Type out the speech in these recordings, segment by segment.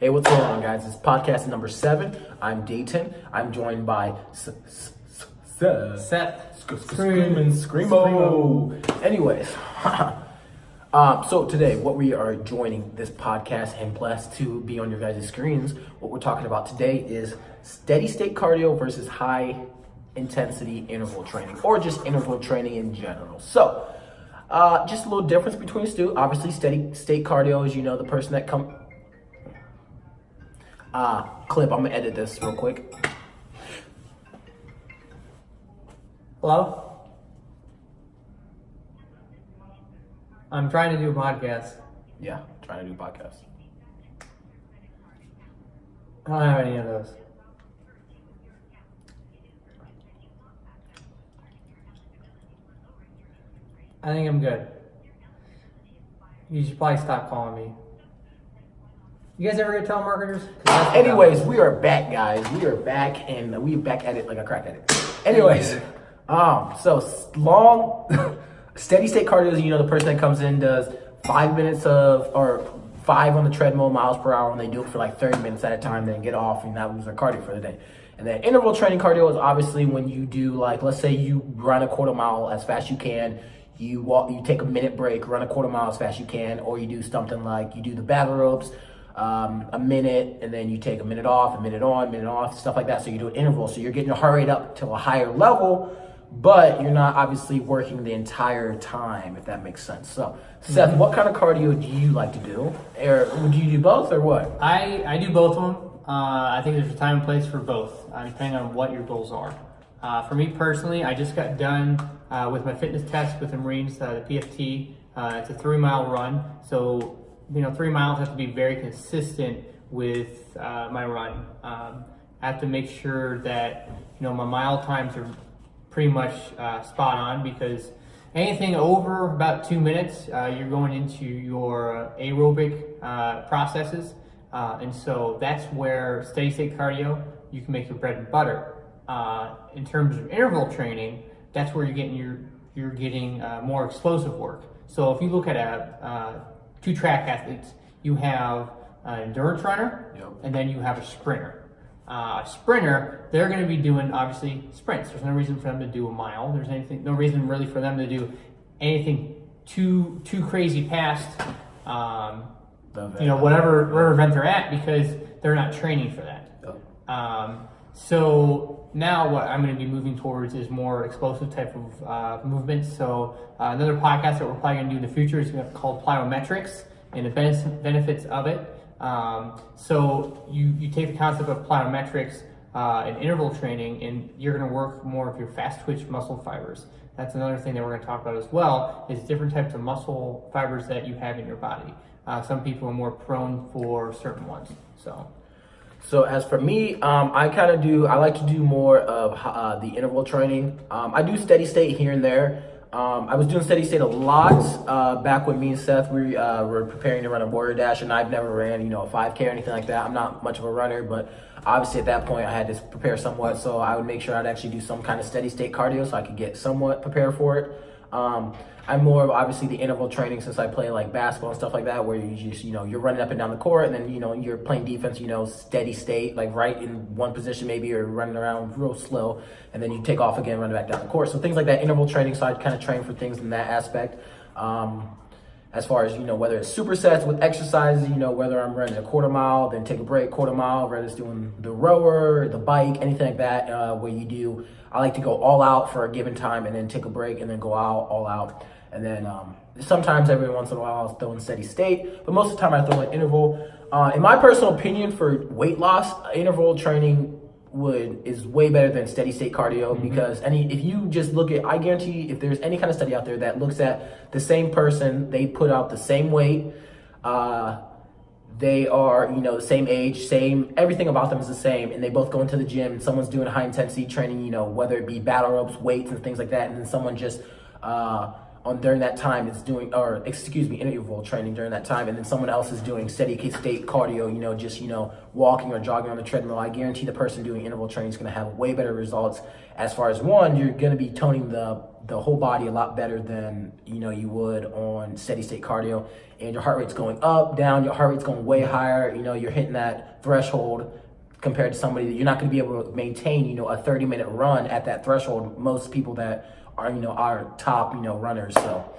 Hey, what's going on, guys? It's podcast number 7. I'm Dayton. I'm joined by Seth. Screaming Screamo. Anyways, so today, what we are joining this podcast and blessed to be on your guys' screens, what we're talking about today is steady state cardio versus high intensity interval training, or just interval training in general. So, just a little difference between the two. Obviously, steady state cardio is, the person that clip, I'm gonna edit this real quick. Hello? I'm trying to do a podcast. Yeah, trying to do podcasts. I don't have any of those. I think I'm good. You should probably stop calling me. You guys ever get telemarketers? Anyways, we are back, guys. We are back, and we're back at it like a crack addict. Anyways, so long, steady state cardio is, the person that comes in, does 5 minutes or 5 on the treadmill, miles per hour, and they do it for like 30 minutes at a time, then get off and not lose their cardio for the day. And then interval training cardio is obviously when you do, like, let's say you run a quarter mile as fast as you can, you take a minute break, run a quarter mile as fast as you can, or you do something like you do the battle ropes, a minute, and then you take a minute off, a minute on, minute off, stuff like that. So you do an interval. So you're getting your heart rate up to a higher level, but you're not obviously working the entire time, if that makes sense. So, Seth, what kind of cardio do you like to do? Or would you do both, or what? I do both of them. I think there's a time and place for both, depending on what your goals are. For me personally, I just got done with my fitness test with the Marines, the PFT. It's a 3-mile run. So, 3 miles have to be very consistent with my run. I have to make sure that, my mile times are pretty much spot on, because anything over about 2 minutes, you're going into your aerobic processes. And so that's where steady state cardio, you can make your bread and butter. In terms of interval training, that's where you're getting more explosive work. So if you look at two track athletes, you have an endurance runner, and then you have a sprinter. A sprinter, they're going to be doing obviously sprints. There's no reason for them to do a mile. There's no reason really for them to do anything too crazy past whatever event they're at, because they're not training for that. So now what I'm going to be moving towards is more explosive type of movements. So another podcast that we're probably going to do in the future is called plyometrics and the benefits of it. So you take the concept of plyometrics and interval training, and you're going to work more of your fast twitch muscle fibers. That's another thing that we're going to talk about as well, is different types of muscle fibers that you have in your body. Some people are more prone for certain ones. So as for me, I like to do more of the interval training. I do steady state here and there. I was doing steady state a lot back when me and Seth were preparing to run a Warrior Dash, and I've never ran, a 5K or anything like that. I'm not much of a runner, but obviously at that point I had to prepare somewhat, so I would make sure I'd actually do some kind of steady state cardio so I could get somewhat prepared for it. I'm more of obviously the interval training, since I play like basketball and stuff like that, where you just, you're running up and down the court, and then, you're playing defense, steady state, like right in one position maybe, or running around real slow, and then you take off again, run back down the court. So things like that, interval training. So I kind of train for things in that aspect. As far as, whether it's supersets with exercises, whether I'm running a quarter mile, then take a break, quarter mile, whether it's doing the rower, the bike, anything like that, I like to go all out for a given time and then take a break and then go out, all out. And then sometimes every once in a while I'll throw in steady state, but most of the time I throw in interval. In my personal opinion, for weight loss, interval training is way better than steady state cardio, because if you just look at, I guarantee if there's any kind of study out there that looks at the same person, they put out the same weight, they are, the same age, everything about them is the same, and they both go into the gym, and someone's doing high intensity training, whether it be battle ropes, weights, and things like that, and then someone just during that time is doing, or excuse me, interval training during that time, and then someone else is doing steady state cardio, just walking or jogging on the treadmill, I guarantee the person doing interval training is going to have way better results. As far as one, you're going to be toning the whole body a lot better than you would on steady state cardio, and your heart rate's going up, down, your heart rate's going way higher. You're hitting that threshold compared to somebody that you're not going to be able to maintain a 30-minute run at that threshold. Most people that are our top runners. So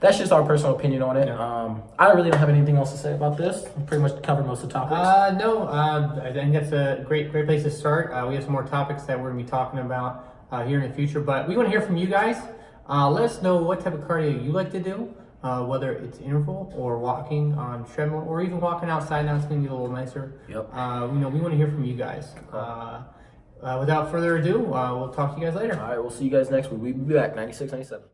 that's just our personal opinion on it. Yeah. I really don't have anything else to say about this. We pretty much covered most of the topics. No, I think that's a great place to start. We have some more topics that we're going to be talking about here in the future, but we want to hear from you guys. Let us know what type of cardio you like to do, whether it's interval or walking on treadmill or even walking outside. Now it's going to get a little nicer. Yep. We want to hear from you guys. Without further ado, we'll talk to you guys later. All right, we'll see you guys next week. We'll be back, 96, 97.